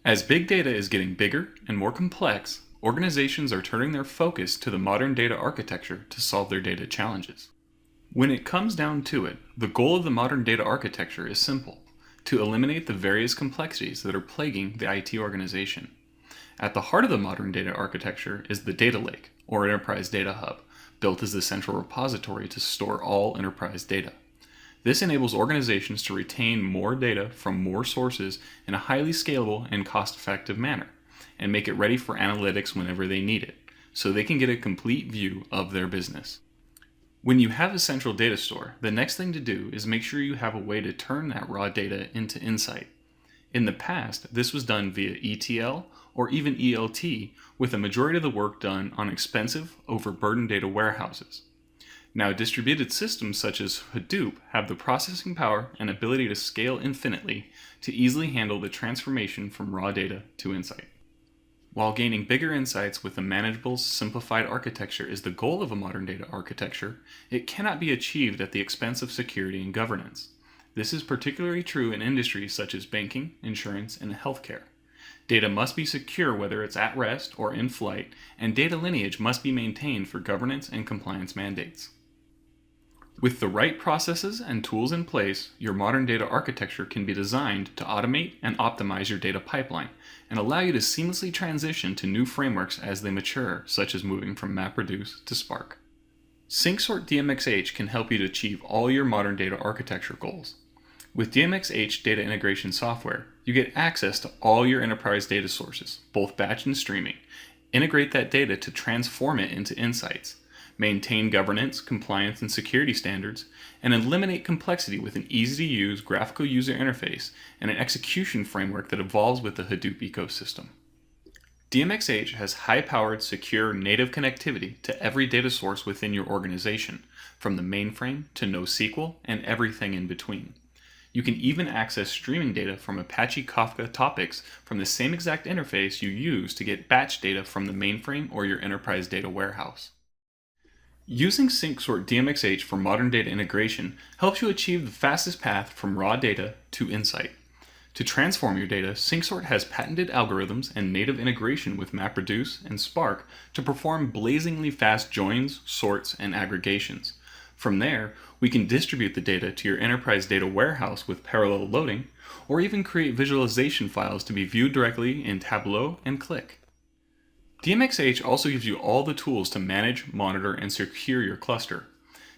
As big data is getting bigger and more complex, organizations are turning their focus to the modern data architecture to solve their data challenges. When it comes down to it, the goal of the modern data architecture is simple: to eliminate the various complexities that are plaguing the IT organization. At the heart of the modern data architecture is the data lake, or enterprise data hub, built as the central repository to store all enterprise data. This enables organizations to retain more data from more sources in a highly scalable and cost-effective manner, and make it ready for analytics whenever they need it, so they can get a complete view of their business. When you have a central data store, the next thing to do is make sure you have a way to turn that raw data into insight. In the past, this was done via ETL or even ELT, with the majority of the work done on expensive, overburdened data warehouses. Now, distributed systems such as Hadoop have the processing power and ability to scale infinitely to easily handle the transformation from raw data to insight. While gaining bigger insights with a manageable, simplified architecture is the goal of a modern data architecture, it cannot be achieved at the expense of security and governance. This is particularly true in industries such as banking, insurance, and healthcare. Data must be secure whether it's at rest or in flight, and data lineage must be maintained for governance and compliance mandates. With the right processes and tools in place, your modern data architecture can be designed to automate and optimize your data pipeline and allow you to seamlessly transition to new frameworks as they mature, such as moving from MapReduce to Spark. SyncSort DMX-h can help you to achieve all your modern data architecture goals. With DMX-h data integration software, you get access to all your enterprise data sources, both batch and streaming. Integrate that data to transform it into insights. Maintain governance, compliance, and security standards, and eliminate complexity with an easy-to-use graphical user interface and an execution framework that evolves with the Hadoop ecosystem. DMX-h has high-powered, secure, native connectivity to every data source within your organization, from the mainframe to NoSQL and everything in between. You can even access streaming data from Apache Kafka topics from the same exact interface you use to get batch data from the mainframe or your enterprise data warehouse. Using SyncSort DMX-h for modern data integration helps you achieve the fastest path from raw data to insight. To transform your data, SyncSort has patented algorithms and native integration with MapReduce and Spark to perform blazingly fast joins, sorts, and aggregations. From there, we can distribute the data to your enterprise data warehouse with parallel loading, or even create visualization files to be viewed directly in Tableau and Qlik. DMX-h also gives you all the tools to manage, monitor, and secure your cluster.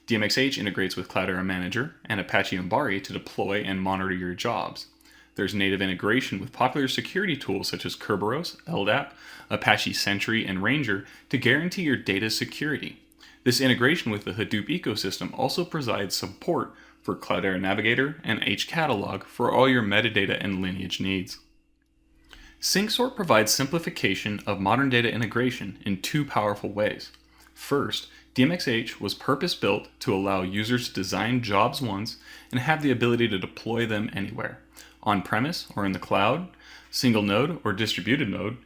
DMX-h integrates with Cloudera Manager and Apache Ambari to deploy and monitor your jobs. There's native integration with popular security tools such as Kerberos, LDAP, Apache Sentry, and Ranger to guarantee your data's security. This integration with the Hadoop ecosystem also provides support for Cloudera Navigator and HCatalog for all your metadata and lineage needs. SyncSort provides simplification of modern data integration in two powerful ways. First, DMX-h was purpose-built to allow users to design jobs once and have the ability to deploy them anywhere, on-premise or in the cloud, single node or distributed node,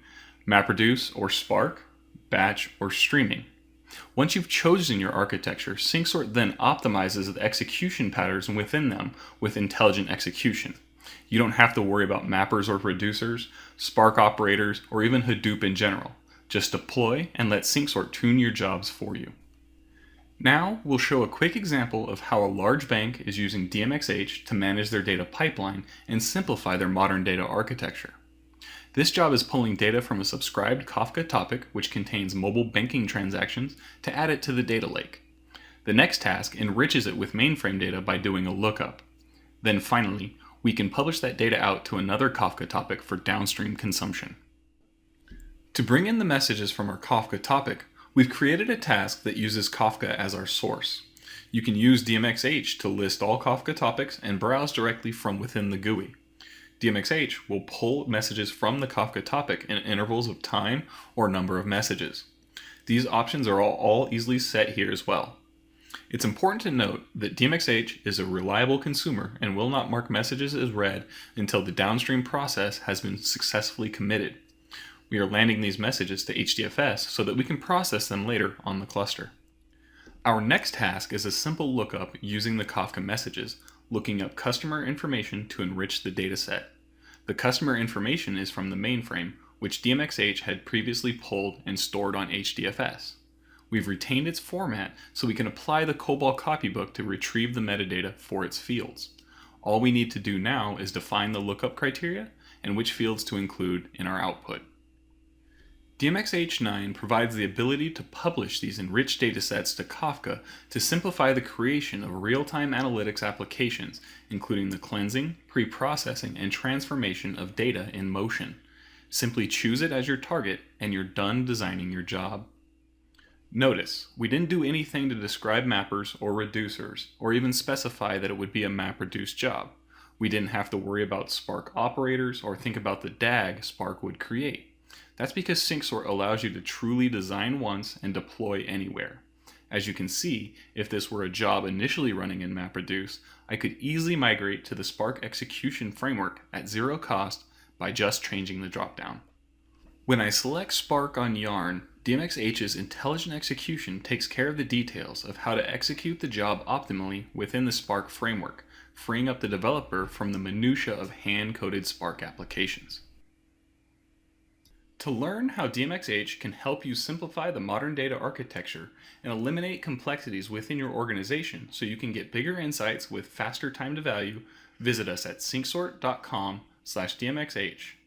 MapReduce or Spark, batch or streaming. Once you've chosen your architecture, SyncSort then optimizes the execution patterns within them with intelligent execution. You don't have to worry about mappers or reducers, Spark operators, or even Hadoop in general. Just deploy and let SyncSort tune your jobs for you. Now, we'll show a quick example of how a large bank is using DMX-h to manage their data pipeline and simplify their modern data architecture. This job is pulling data from a subscribed Kafka topic, which contains mobile banking transactions, to add it to the data lake. The next task enriches it with mainframe data by doing a lookup. Then finally, we can publish that data out to another Kafka topic for downstream consumption. To bring in the messages from our Kafka topic, we've created a task that uses Kafka as our source. You can use DMX-h to list all Kafka topics and browse directly from within the GUI. DMX-h will pull messages from the Kafka topic in intervals of time or number of messages. These options are all easily set here as well. It's important to note that DMX-h is a reliable consumer and will not mark messages as read until the downstream process has been successfully committed. We are landing these messages to HDFS so that we can process them later on the cluster. Our next task is a simple lookup using the Kafka messages, looking up customer information to enrich the dataset. The customer information is from the mainframe, which DMX-h had previously pulled and stored on HDFS. We've retained its format so we can apply the COBOL copybook to retrieve the metadata for its fields. All we need to do now is define the lookup criteria and which fields to include in our output. DMX-h9 provides the ability to publish these enriched datasets to Kafka to simplify the creation of real-time analytics applications, including the cleansing, pre-processing, and transformation of data in motion. Simply choose it as your target and you're done designing your job. Notice, we didn't do anything to describe mappers or reducers, or even specify that it would be a map-reduce job. We didn't have to worry about Spark operators or think about the DAG Spark would create. That's because SyncSort allows you to truly design once and deploy anywhere. As you can see, if this were a job initially running in MapReduce, I could easily migrate to the Spark execution framework at zero cost by just changing the dropdown. When I select Spark on Yarn, DMX-h's intelligent execution takes care of the details of how to execute the job optimally within the Spark framework, freeing up the developer from the minutia of hand-coded Spark applications. To learn how DMX-h can help you simplify the modern data architecture and eliminate complexities within your organization so you can get bigger insights with faster time to value, visit us at syncsort.com/DMX-h.